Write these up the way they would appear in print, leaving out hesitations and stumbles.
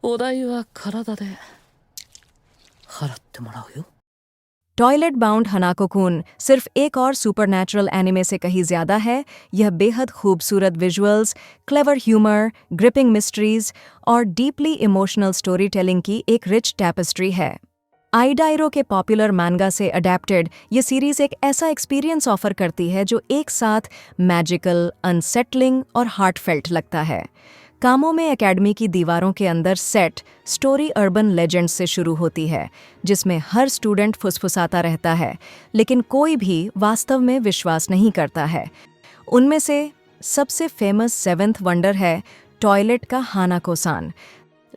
お代は体で払ってもらうよ。टॉयलेट bound हनाको-कुन सिर्फ एक और सुपरनैचुरल एनिमे से कहीं ज्यादा है। यह बेहद खूबसूरत visuals, clever humour, gripping mysteries और डीपली इमोशनल स्टोरी टेलिंग की एक रिच टैपेस्ट्री है। आइडाइरो के पॉपुलर मैंगा से अडेप्टेड ये सीरीज एक ऐसा एक्सपीरियंस ऑफर करती है जो एक साथ मैजिकल, अनसेटलिंग और हार्टफेल्ट लगता है। कामोमे एकेडमी की दीवारों के अंदर सेट स्टोरी अर्बन लेजेंड से शुरू होती है, जिसमें हर स्टूडेंट फुसफुसाता रहता है, लेकिन कोई भी वास्तव में विश्वास नहीं करता है। उनमें से सबसे फेमस सेवेंथ वंडर है टॉयलेट का हानाको-सान।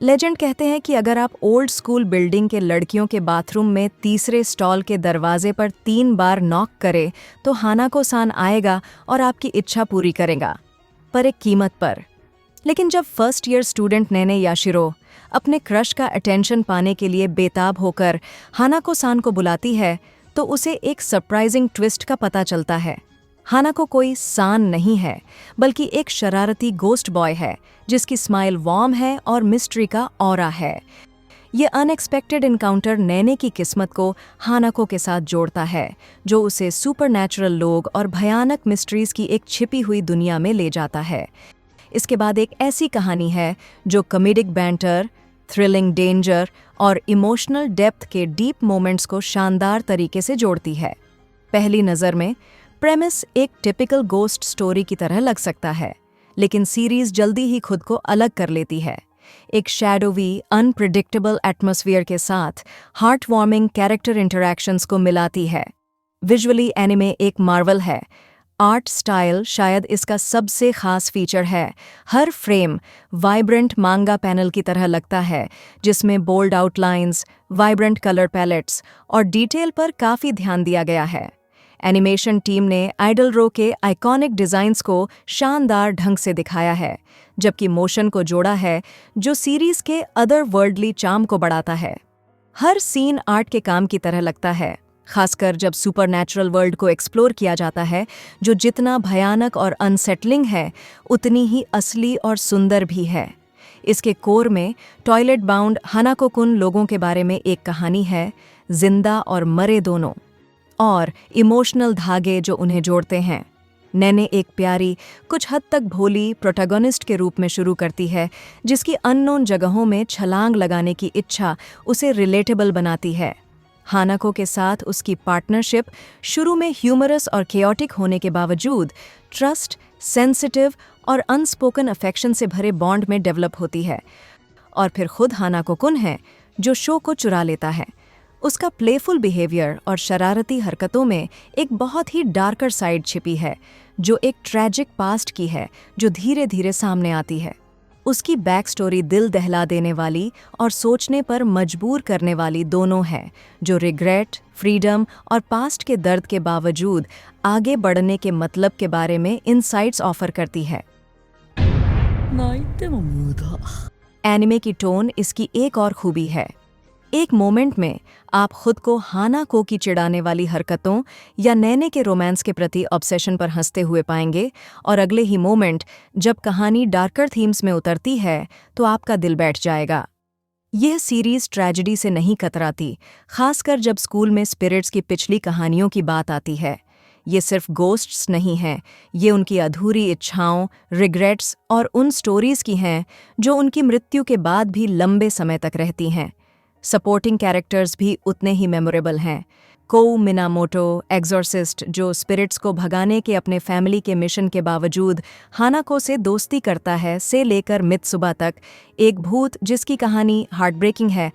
लेजेंड कहते हैं कि अगर आप ओल्ड स्कूल बिल्डिंग के लड़कियों के बाथरूम में तीसरे स्टॉल के दरवाजे पर 3 बार नॉक करें तो हानाको-सान आएगा और आपकी इच्छा पूरी करेगा, पर एक कीमत पर। लेकिन जब फर्स्ट ईयर स्टूडेंट नेने याशिरो अपने क्रश का अटेंशन पाने के लिए बेताब होकर हानाको-सान को बुलाती है तो उसे एक सरप्राइजिंग ट्विस्ट का पता चलता है। हानाको कोई सान नहीं है, बल्कि एक शरारती गोस्ट बॉय है जिसकी स्माइल वार्म है और मिस्ट्री का ऑरा है। ये अनएक्सपेक्टेड इनकाउंटर नैने की किस्मत को हानाको के साथ जोड़ता है, जो उसे सुपरनैचुरल लोग और भयानक मिस्ट्रीज की एक छिपी हुई दुनिया में ले जाता है। इसके बाद एक ऐसी कहानी है जो कॉमेडिक बैंटर, थ्रिलिंग डेंजर और इमोशनल डेप्थ के डीप मोमेंट्स को शानदार तरीके से जोड़ती है। पहली नज़र में प्रेमिस एक टिपिकल गोस्ट स्टोरी की तरह लग सकता है, लेकिन सीरीज जल्दी ही खुद को अलग कर लेती है। एक शैडोवी, अनप्रिडिक्टेबल एटमॉस्फेयर के साथ हार्ट वार्मिंग कैरेक्टर इंटरैक्शंस को मिलाती है। विजुअली एनिमे एक मार्वल है। आर्ट स्टाइल शायद इसका सबसे खास फीचर है। हर फ्रेम वाइब्रेंट मांगा पैनल की तरह लगता है, जिसमें bold outlines, vibrant colour palettes और डिटेल पर काफ़ी ध्यान दिया गया है। एनिमेशन टीम ने आइडल रो के आइकॉनिक डिज़ाइंस को शानदार ढंग से दिखाया है, जबकि मोशन को जोड़ा है जो सीरीज़ के अदर वर्ल्डली चार्म को बढ़ाता है। हर सीन आर्ट के काम की तरह लगता है, खासकर जब सुपरनैचुरल वर्ल्ड को एक्सप्लोर किया जाता है, जो जितना भयानक और अनसेटलिंग है उतनी ही असली और सुंदर भी है। इसके कोर में टॉयलेट बाउंड हानाको-कुन लोगों के बारे में एक कहानी है, जिंदा और मरे दोनों, और इमोशनल धागे जो उन्हें जोड़ते हैं। नैने एक प्यारी, कुछ हद तक भोली प्रोटैगनिस्ट के रूप में शुरू करती है, जिसकी अननोन जगहों में छलांग लगाने की इच्छा उसे रिलेटेबल बनाती है। हानाको के साथ उसकी पार्टनरशिप शुरू में ह्यूमरस और केओटिक होने के बावजूद ट्रस्ट, सेंसिटिव और अनस्पोकन अफेक्शन से भरे बॉन्ड में डेवलप होती है। और फिर खुद हानाको-कुन है जो शो को चुरा लेता है। उसका प्लेफुल बिहेवियर और शरारती हरकतों में एक बहुत ही डार्कर साइड छिपी है, जो एक ट्रैजिक पास्ट की है जो धीरे धीरे सामने आती है। उसकी बैक स्टोरी दिल दहला देने वाली और सोचने पर मजबूर करने वाली दोनों है, जो रिग्रेट, फ्रीडम और पास्ट के दर्द के बावजूद आगे बढ़ने के मतलब के बारे में इनसाइट्स ऑफर करती है। 泣いても無駄。 एनिमे की टोन इसकी एक और खूबी है। एक मोमेंट में आप खुद को हानाको की चिढ़ाने वाली हरकतों या नैने के रोमांस के प्रति ऑब्सेशन पर हंसते हुए पाएंगे, और अगले ही मोमेंट जब कहानी डार्कर थीम्स में उतरती है तो आपका दिल बैठ जाएगा। यह सीरीज ट्रेजेडी से नहीं कतराती, खासकर जब स्कूल में स्पिरिट्स की पिछली कहानियों की बात आती है। ये सिर्फ गोस्ट्स नहीं हैं, ये उनकी अधूरी इच्छाओं, रिग्रेट्स और उन स्टोरीज की हैं जो उनकी मृत्यु के बाद भी लंबे समय तक रहती हैं। सपोर्टिंग कैरेक्टर्स भी उतने ही मेमोरेबल हैं। कोउ मिनामोटो, एग्जॉर्सिस्ट, जो स्पिरिट्स को भगाने के अपने फैमिली के मिशन के बावजूद हानाको से दोस्ती करता है, से लेकर मित्सुबा तक, एक भूत जिसकी कहानी हार्टब्रेकिंग है,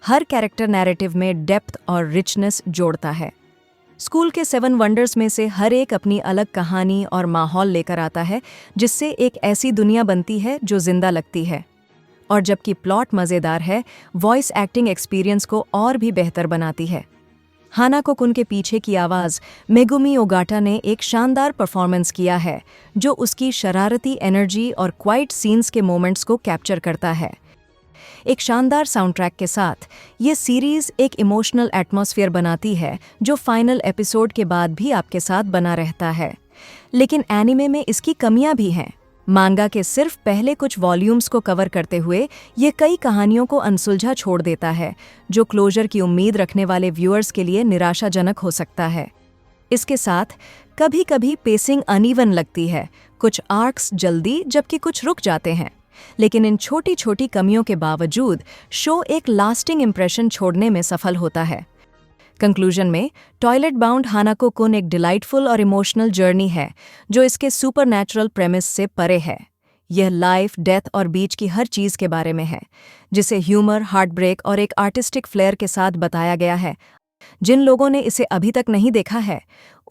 हर कैरेक्टर नैरेटिव में डेप्थ और रिचनेस जोड़ता है। स्कूल के 7 वंडर्स में से हर एक अपनी अलग कहानी और माहौल लेकर आता है, जिससे एक ऐसी दुनिया बनती है जो जिंदा लगती है। और जबकि प्लॉट मज़ेदार है, वॉइस एक्टिंग एक्सपीरियंस को और भी बेहतर बनाती है। हानाको-कुन के पीछे की आवाज़ मेगुमी ओगाटा ने एक शानदार परफॉर्मेंस किया है, जो उसकी शरारती एनर्जी और क्वाइट सीन्स के मोमेंट्स को कैप्चर करता है। एक शानदार साउंड ट्रैक के साथ ये सीरीज़ एक इमोशनल एटमॉस्फेयर बनाती है, जो फाइनल एपिसोड के बाद भी आपके साथ बना रहता है। लेकिन एनिमे में इसकी कमियां भी हैं। मांगा के सिर्फ पहले कुछ वॉल्यूम्स को कवर करते हुए ये कई कहानियों को अनसुलझा छोड़ देता है, जो क्लोजर की उम्मीद रखने वाले व्यूअर्स के लिए निराशाजनक हो सकता है। इसके साथ कभी-कभी पेसिंग अनइवन लगती है, कुछ आर्क्स जल्दी जबकि कुछ रुक जाते हैं, लेकिन इन छोटी-छोटी कमियों के बावजूद शो एक लास्टिंग इंप्रेशन छोड़ने में सफल होता है। कंक्लूजन में, टॉयलेट बाउंड हानाको कुन एक डिलाइटफुल और इमोशनल जर्नी है जो इसके सुपरनैचुरल प्रेमिस से परे है। यह लाइफ, डेथ और बीच की हर चीज के बारे में है, जिसे ह्यूमर, हार्टब्रेक और एक आर्टिस्टिक फ्लेयर के साथ बताया गया है। जिन लोगों ने इसे अभी तक नहीं देखा है,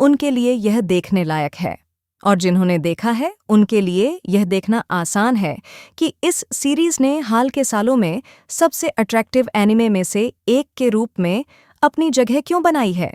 उनके लिए यह देखने लायक है, और जिन्होंने देखा है उनके लिए यह देखना आसान है कि इस सीरीज ने हाल के सालों में सबसे अट्रैक्टिव एनिमे में से एक के रूप में अपनी जगह क्यों बनाई है।